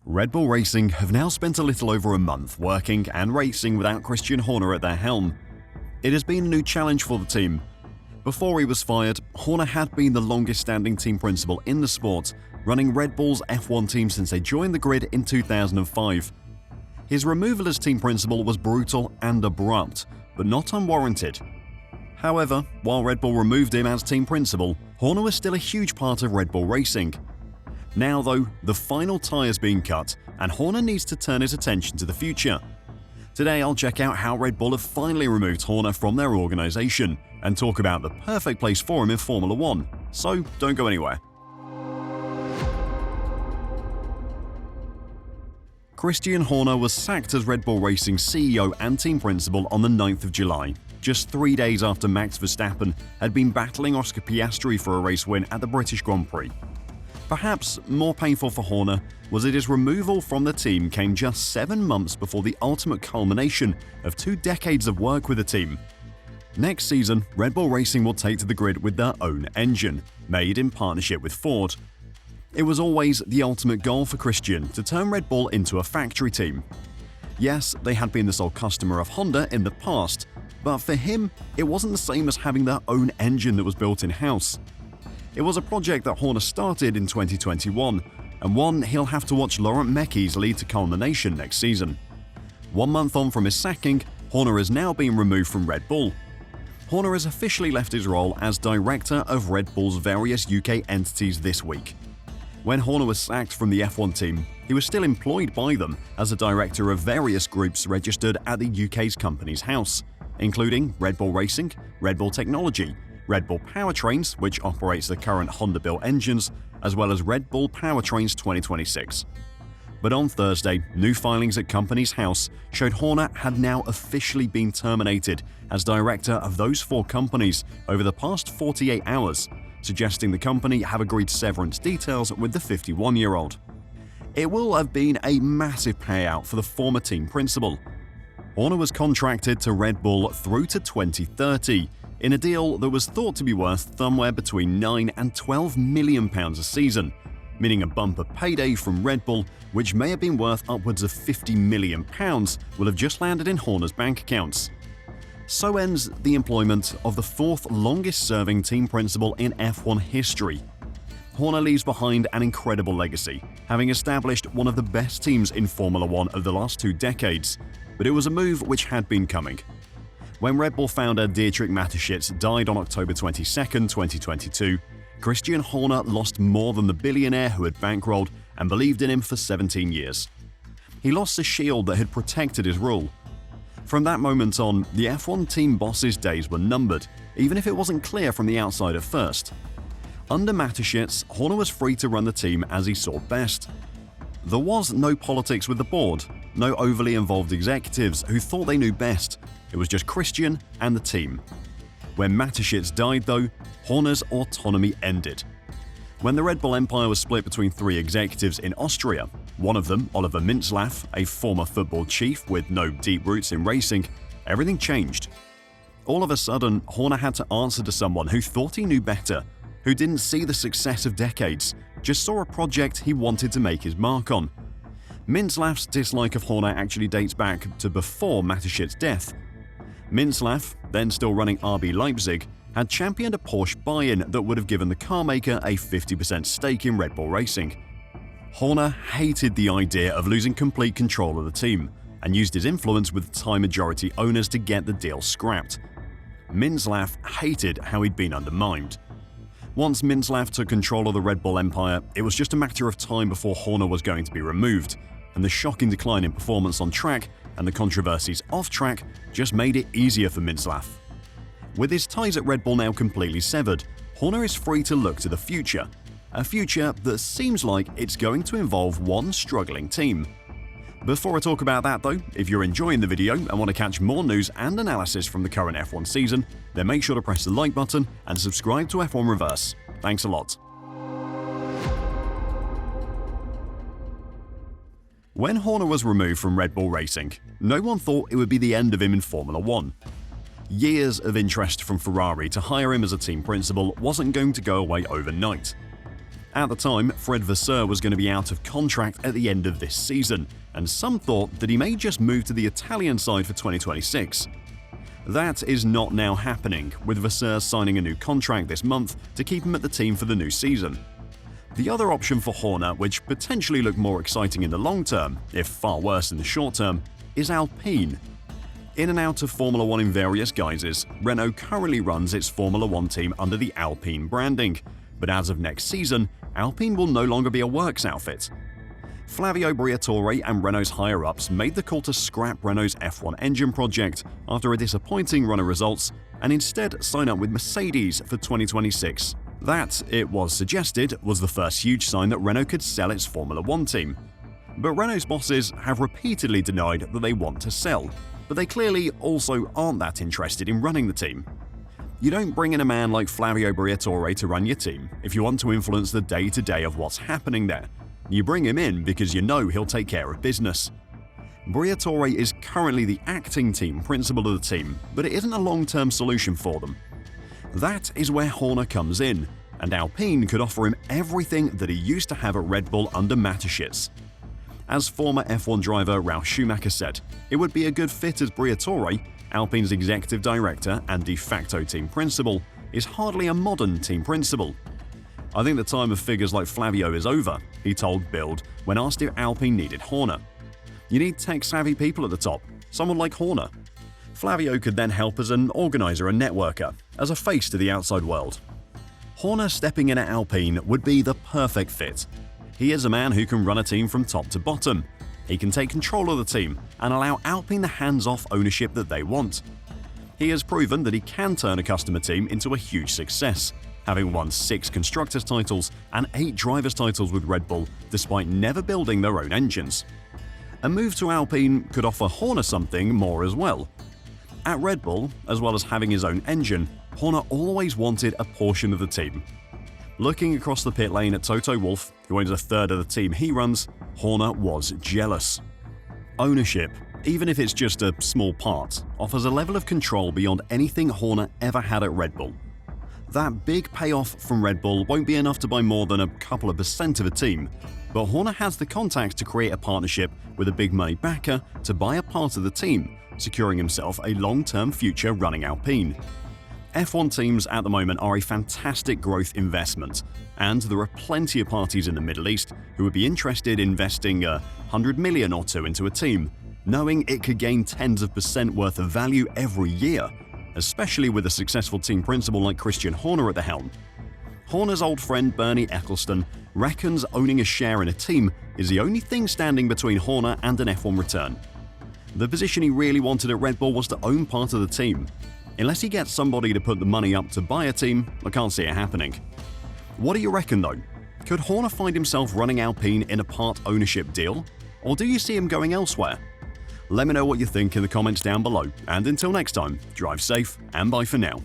Red Bull Racing have now spent a little over a month working and racing without Christian Horner at their helm. It has been a new challenge for the team. Before he was fired, Horner had been the longest-standing team principal in the sport, running Red Bull's F1 team since they joined the grid in 2005. His removal as team principal was brutal and abrupt, but not unwarranted. However, while Red Bull removed him as team principal, Horner was still a huge part of Red Bull Racing. Now though, the final tie has been cut and Horner needs to turn his attention to the future. Today I'll check out how Red Bull have finally removed Horner from their organisation and talk about the perfect place for him in Formula 1, so don't go anywhere. Christian Horner was sacked as Red Bull Racing CEO and team principal on the 9th of July, just 3 days after Max Verstappen had been battling Oscar Piastri for a race win at the British Grand Prix. Perhaps more painful for Horner was that his removal from the team came just 7 months before the ultimate culmination of 2 decades of work with the team. Next season, Red Bull Racing will take to the grid with their own engine, made in partnership with Ford. It was always the ultimate goal for Christian to turn Red Bull into a factory team. Yes, they had been the sole customer of Honda in the past, but for him, it wasn't the same as having their own engine that was built in-house. It was a project that Horner started in 2021, and one he'll have to watch Laurent Mekies lead to culmination next season. 1 month on from his sacking, Horner has now been removed from Red Bull. Horner has officially left his role as director of Red Bull's various UK entities this week. When Horner was sacked from the F1 team, he was still employed by them as a director of various groups registered at the UK's Companies House, including Red Bull Racing, Red Bull Technology, Red Bull Powertrains, which operates the current Honda-built engines, as well as Red Bull Powertrains 2026. But on Thursday, new filings at Companies House showed Horner had now officially been terminated as director of those 4 companies over the past 48 hours, suggesting the company have agreed severance details with the 51-year-old. It will have been a massive payout for the former team principal. Horner was contracted to Red Bull through to 2030, in a deal that was thought to be worth somewhere between £9 and £12 million a season, meaning a bumper payday from Red Bull, which may have been worth upwards of £50 million, will have just landed in Horner's bank accounts. So ends the employment of the 4th longest-serving team principal in F1 history. Horner leaves behind an incredible legacy, having established one of the best teams in Formula 1 of the last 2 decades, but it was a move which had been coming. When Red Bull founder Dietrich Mateschitz died on October 22, 2022, Christian Horner lost more than the billionaire who had bankrolled and believed in him for 17 years. He lost the shield that had protected his rule. From that moment on, the F1 team boss's days were numbered, even if it wasn't clear from the outside at first. Under Mateschitz, Horner was free to run the team as he saw best. There was no politics with the board, no overly involved executives who thought they knew best. It was just Christian and the team. When Mateschitz died though, Horner's autonomy ended. When the Red Bull empire was split between 3 executives in Austria, one of them, Oliver Mintzlaff, a former football chief with no deep roots in racing, everything changed. All of a sudden, Horner had to answer to someone who thought he knew better, who didn't see the success of decades, just saw a project he wanted to make his mark on. Mintzlaff's dislike of Horner actually dates back to before Mateschitz's death. Mintzlaff, then still running RB Leipzig, had championed a Porsche buy-in that would have given the carmaker a 50% stake in Red Bull Racing. Horner hated the idea of losing complete control of the team and used his influence with the Thai majority owners to get the deal scrapped. Mintzlaff hated how he'd been undermined. Once Mintzlaff took control of the Red Bull empire, it was just a matter of time before Horner was going to be removed, and the shocking decline in performance on track and the controversies off track just made it easier for Mintzlaff. With his ties at Red Bull now completely severed, Horner is free to look to the future, a future that seems like it's going to involve one struggling team. Before I talk about that though, if you're enjoying the video and want to catch more news and analysis from the current F1 season, then make sure to press the like button and subscribe to F1 Reverse. Thanks a lot. When Horner was removed from Red Bull Racing, no one thought it would be the end of him in Formula 1. Years of interest from Ferrari to hire him as a team principal wasn't going to go away overnight. At the time, Fred Vasseur was going to be out of contract at the end of this season, and some thought that he may just move to the Italian side for 2026. That is not now happening, with Vasseur signing a new contract this month to keep him at the team for the new season. The other option for Horner, which potentially looked more exciting in the long term, if far worse in the short term, is Alpine. In and out of Formula One in various guises, Renault currently runs its Formula One team under the Alpine branding, but as of next season, Alpine will no longer be a works outfit. Flavio Briatore and Renault's higher-ups made the call to scrap Renault's F1 engine project after a disappointing run of results and instead sign up with Mercedes for 2026. That, it was suggested, was the first huge sign that Renault could sell its Formula One team. But Renault's bosses have repeatedly denied that they want to sell, but they clearly also aren't that interested in running the team. You don't bring in a man like Flavio Briatore to run your team if you want to influence the day-to-day of what's happening there. You bring him in because you know he'll take care of business. Briatore is currently the acting team principal of the team, but it isn't a long-term solution for them. That is where Horner comes in, and Alpine could offer him everything that he used to have at Red Bull under Mateschitz. As former F1 driver Ralf Schumacher said, it would be a good fit as Briatore, Alpine's executive director and de facto team principal, is hardly a modern team principal. I think the time of figures like Flavio is over, he told Bild when asked if Alpine needed Horner. You need tech-savvy people at the top, someone like Horner. Flavio could then help as an organizer and networker, as a face to the outside world. Horner stepping in at Alpine would be the perfect fit. He is a man who can run a team from top to bottom. He can take control of the team and allow Alpine the hands-off ownership that they want. He has proven that he can turn a customer team into a huge success, having won 6 constructors' titles and 8 drivers' titles with Red Bull despite never building their own engines. A move to Alpine could offer Horner something more as well. At Red Bull, as well as having his own engine, Horner always wanted a portion of the team. Looking across the pit lane at Toto Wolff, who owns a third of the team he runs, Horner was jealous. Ownership, even if it's just a small part, offers a level of control beyond anything Horner ever had at Red Bull. That big payoff from Red Bull won't be enough to buy more than a couple of % of a team, but Horner has the contacts to create a partnership with a big money backer to buy a part of the team, securing himself a long-term future running Alpine. F1 teams at the moment are a fantastic growth investment, and there are plenty of parties in the Middle East who would be interested in investing $100 million or so into a team, knowing it could gain tens of % worth of value every year, especially with a successful team principal like Christian Horner at the helm. Horner's old friend Bernie Ecclestone reckons owning a share in a team is the only thing standing between Horner and an F1 return. The position he really wanted at Red Bull was to own part of the team. Unless he gets somebody to put the money up to buy a team, I can't see it happening. What do you reckon though? Could Horner find himself running Alpine in a part ownership deal? Or do you see him going elsewhere? Let me know what you think in the comments down below, and until next time, drive safe and bye for now.